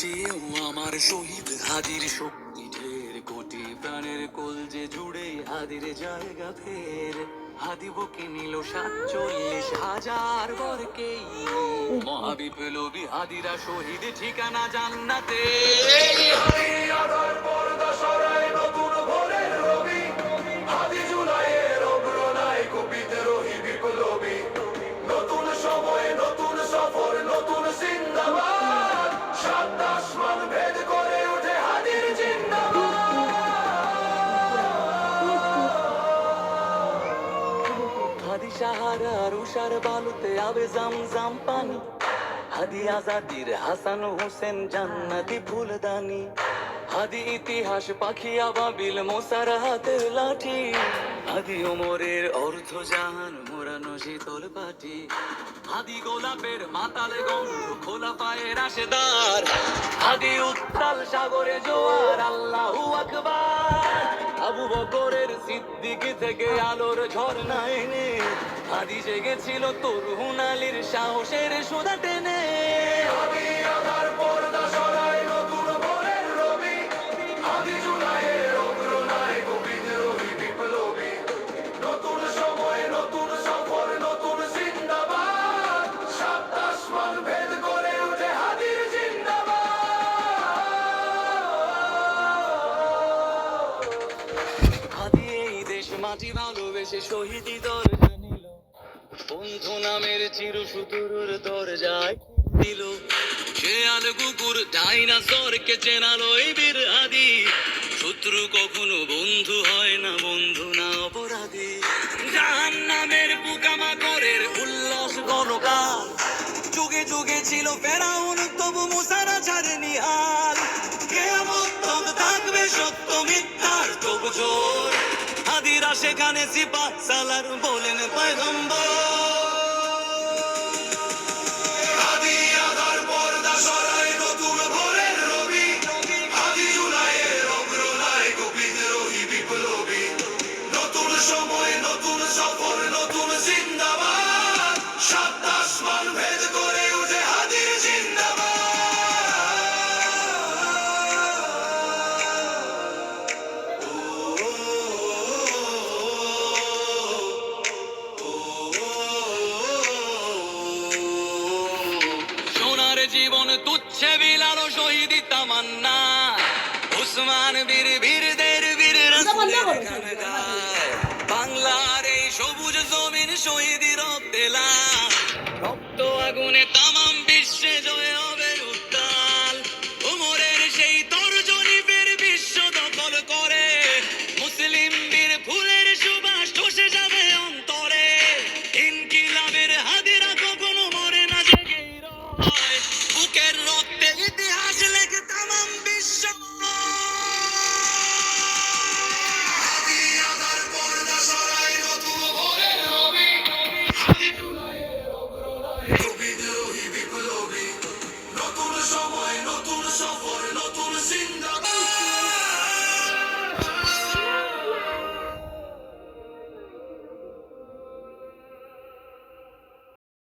চেয়েও আমার শহীদ হাদির শক্তি ঢের, কোটি প্রাণের কোল যে জুড়ে হাদির জায়গা ফের। হাদি বুকে নিল ৪৭,০০০ বরকেই, মহাবিপ্লবী হাদিরা শহীদ ঠিকানা জান্নাতে। হাদি সাহারার উষার বালুতে আবে জামজাম পানি, হাদি আজাদির হাসান হোসেন জান্নাতি ফুলদানি। হাদি ইতিহাস পাখি আবাবিল মোসার হাতের লাঠি, হাদি ওমরের অর্ধ জাহান মোরানো শীতল পাটি। হাদি গোলাপের মাতালে গন্ধ খোলা পায়ের রাশেদার, হাদি উত্তাল সাগরে জোয়ার আল্লাহু আকবার। আবু বকরের সিদ্দিক থেকে আলোর ঝর্ণা এনে, হাদি জেগেছিল তরুণ আলীর সাহসের সুধা টেনে। হাদি এই দেশ মাটি ভালোবেসে শহীদি দরজা নিল, বন্ধু নামের চির সুদূর দরজায় দিল। সে আল কুকুর ডাইনাসরকে চেনালো এই বীর হাদি, শত্রু কখনো বন্ধু হয় না, বন্ধু না অপরাধী। জাহান্নামের পোকামাকড়ের উল্লাস গণকাল, যুগে যুগে ছিল ফেরাউন তবু মুসারা ছাড়েনি হাল। কিয়ামত তক থাকবে সত্য মিথ্যার তবু জোর, হাদিরা সেখানে সিপাহ সালার বলেন পয়গম্বর। সোনার জীবন তুচ্ছে বিলালো শহীদি তামান্না, উসমান বীর বীরদের বীর রাসূলের গান গায়। বাংলার এই সবুজ জমিন শহীদি রক্তে লাল, রক্ত আগুনে